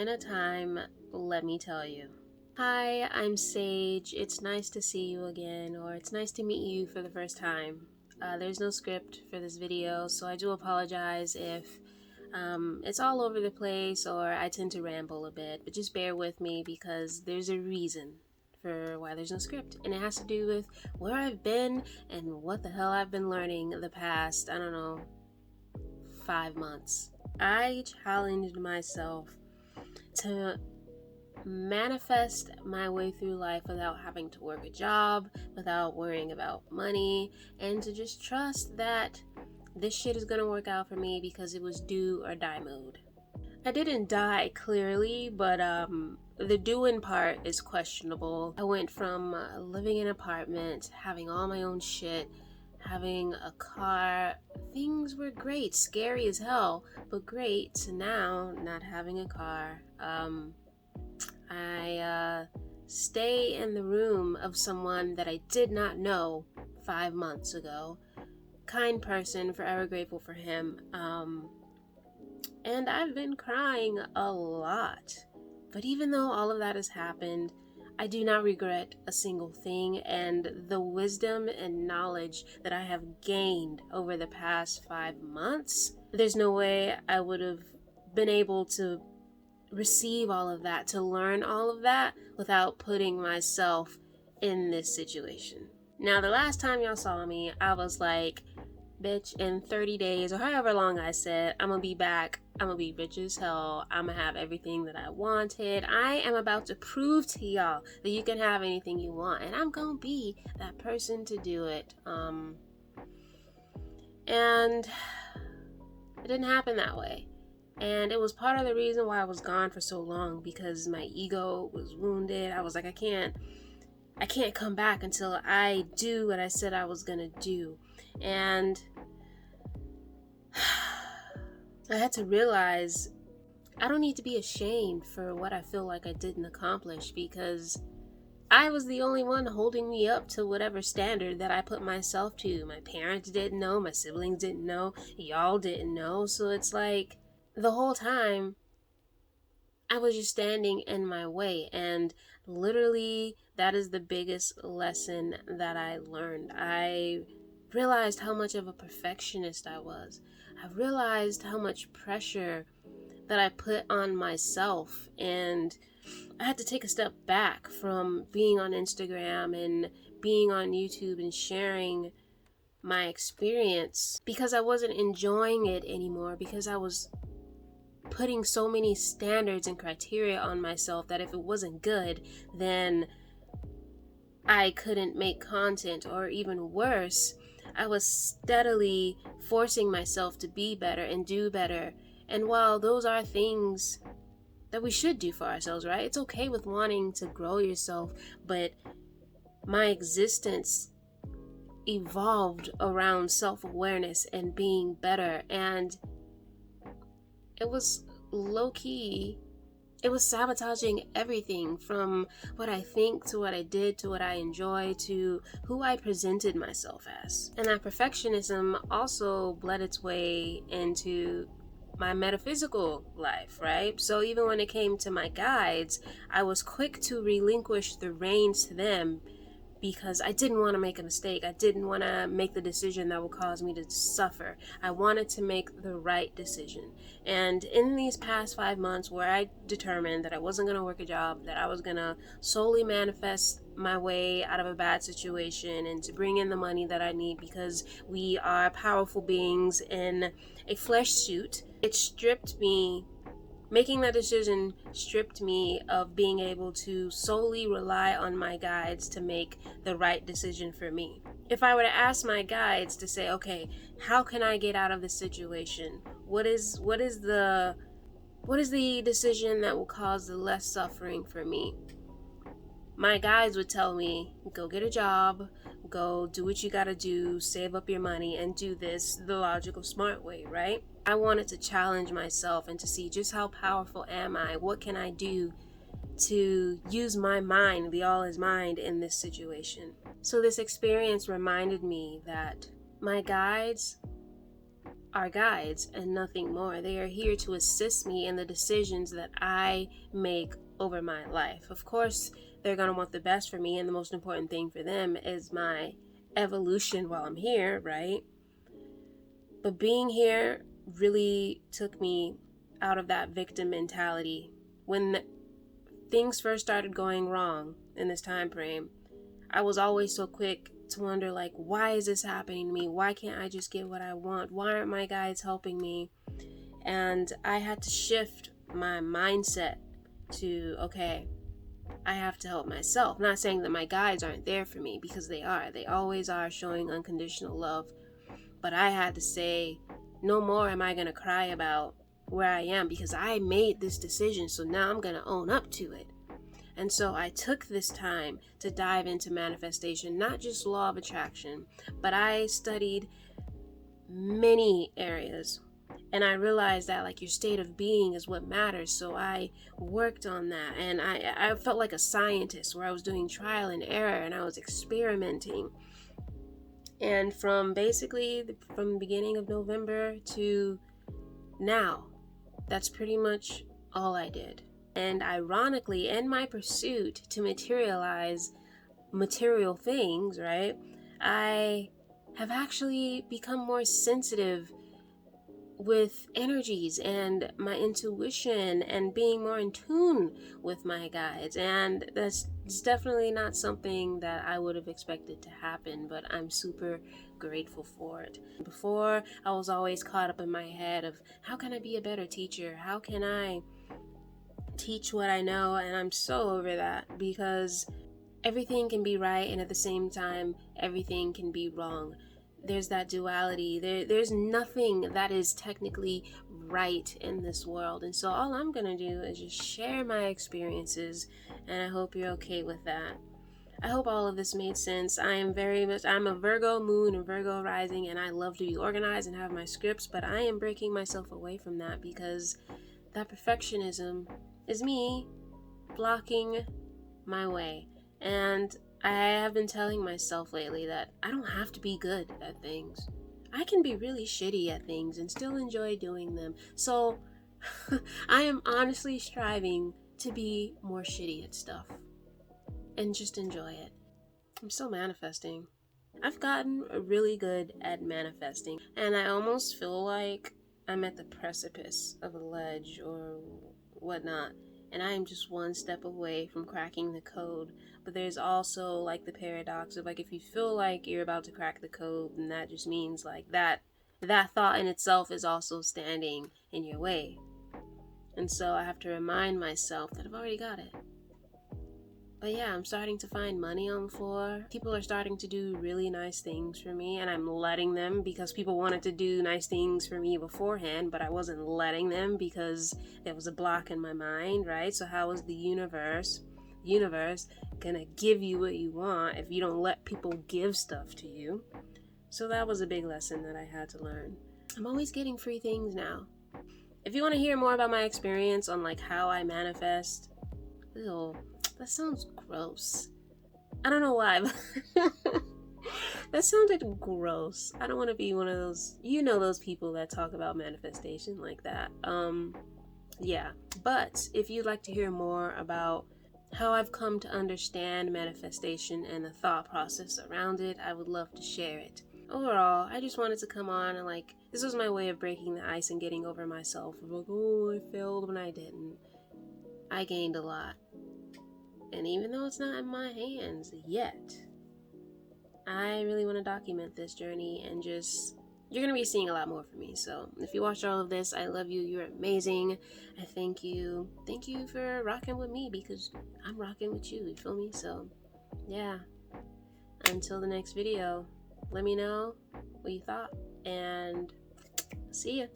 been a time, let me tell you. Hi, I'm Sage. It's nice to see you again, or it's nice to meet you for the first time. There's no script for this video, so I do apologize if it's all over the place or I tend to ramble a bit, but just bear with me because there's a reason for why there's no script, and it has to do with where I've been and what the hell I've been learning the past, 5 months. I challenged myself to manifest my way through life without having to work a job, without worrying about money, and to just trust that this shit is gonna work out for me because it was do or die mode. I didn't die clearly, but the doing part is questionable. I went from living in an apartment, having all my own shit, having a car. Things were great, scary as hell, but great, to now not having a car. I stay in the room of someone that I did not know 5 months ago. Kind person, forever grateful for him. And I've been crying a lot. But even though all of that has happened, I do not regret a single thing, and the wisdom and knowledge that I have gained over the past 5 months, there's no way I would have been able to receive all of that, to learn all of that, without putting myself in this situation. Now, the last time y'all saw me, I was like, bitch, in 30 days, or however long I said, I'm gonna be back. I'm gonna be rich as hell. I'm gonna have everything that I wanted. I am about to prove to y'all that you can have anything you want, and I'm gonna be that person to do it. And it didn't happen that way. And it was part of the reason why I was gone for so long, because my ego was wounded. I was like, I can't come back until I do what I said I was gonna do. And I had to realize I don't need to be ashamed for what I feel like I didn't accomplish, because I was the only one holding me up to whatever standard that I put myself to. My parents didn't know, my siblings didn't know, y'all didn't know. So it's like, the whole time I was just standing in my way, and literally that is the biggest lesson that I learned. I realized how much of a perfectionist I was. I realized how much pressure that I put on myself, and I had to take a step back from being on Instagram and being on YouTube and sharing my experience, because I wasn't enjoying it anymore, because I was putting so many standards and criteria on myself that if it wasn't good, then I couldn't make content, or even worse, I was steadily forcing myself to be better and do better. And while those are things that we should do for ourselves, right? It's okay with wanting to grow yourself, but my existence evolved around self-awareness and being better, and it was low-key. It was sabotaging everything, from what I think to what I did to what I enjoy to who I presented myself as. And that perfectionism also bled its way into my metaphysical life, right? So even when it came to my guides, I was quick to relinquish the reins to them, because I didn't want to make a mistake. I didn't want to make the decision that would cause me to suffer. I wanted to make the right decision. And in these past 5 months, where I determined that I wasn't going to work a job, that I was going to solely manifest my way out of a bad situation and to bring in the money that I need, because we are powerful beings in a flesh suit, it stripped me. Making that decision stripped me of being able to solely rely on my guides to make the right decision for me. If I were to ask my guides to say, okay, how can I get out of this situation? What is the decision that will cause the less suffering for me? My guides would tell me, go get a job, go do what you gotta do, save up your money, and do this the logical, smart way, right? I wanted to challenge myself and to see just how powerful am I? What can I do to use my mind, the all is mind, in this situation? So this experience reminded me that my guides are guides and nothing more. They are here to assist me in the decisions that I make over my life. Of course, they're going to want the best for me, and the most important thing for them is my evolution while I'm here, right? But being here really took me out of that victim mentality. When things first started going wrong in this time frame, I was always so quick to wonder, like, why is this happening to me? Why can't I just get what I want? Why aren't my guides helping me? And I had to shift my mindset to, okay, I have to help myself. Not saying that my guides aren't there for me, because they are. They always are, showing unconditional love. But I had to say, no more am I going to cry about where I am, because I made this decision, so now I'm going to own up to it. And so I took this time to dive into manifestation, not just law of attraction, but I studied many areas. And I realized that, like, your state of being is what matters. So I worked on that, and I felt like a scientist, where I was doing trial and error and I was experimenting. And from the beginning of November to now, that's pretty much all I did. And ironically, in my pursuit to materialize material things, right, I have actually become more sensitive with energies and my intuition, and being more in tune with my guides. And that's definitely not something that I would have expected to happen, but I'm super grateful for it. Before, I was always caught up in my head of, how can I be a better teacher? How can I teach what I know? And I'm so over that, because everything can be right, and at the same time, everything can be wrong. There's that duality. There's nothing that is technically right in this world. And so all I'm going to do is just share my experiences, and I hope you're okay with that. I hope all of this made sense. I'm a Virgo moon and Virgo rising, and I love to be organized and have my scripts, but I am breaking myself away from that, because that perfectionism is me blocking my way. And I have been telling myself lately that I don't have to be good at things. I can be really shitty at things and still enjoy doing them. So I am honestly striving to be more shitty at stuff and just enjoy it. I'm still manifesting. I've gotten really good at manifesting, and I almost feel like I'm at the precipice of a ledge or whatnot, and I am just one step away from cracking the code. But there's also, like, the paradox of, like, if you feel like you're about to crack the code, then that just means, like, that thought in itself is also standing in your way. And so I have to remind myself that I've already got it. But yeah, I'm starting to find money on the floor. People are starting to do really nice things for me, and I'm letting them, because people wanted to do nice things for me beforehand, but I wasn't letting them because there was a block in my mind, right? So how is the universe gonna give you what you want if you don't let people give stuff to you? So that was a big lesson that I had to learn. I'm always getting free things now. If you want to hear more about my experience on, like, how I manifest, ew, that sounds gross. I don't know why, but that sounded gross. I don't want to be one of those, those people that talk about manifestation like that. Yeah. But if you'd like to hear more about how I've come to understand manifestation and the thought process around it, I would love to share it. Overall, I just wanted to come on and, like, this was my way of breaking the ice and getting over myself. Like, oh, I failed when I didn't. I gained a lot. And even though it's not in my hands yet, I really want to document this journey, and just, you're going to be seeing a lot more from me. So if you watched all of this, I love you. You're amazing. I thank you. Thank you for rocking with me, because I'm rocking with you. You feel me? So yeah, until the next video, let me know what you thought, and see ya.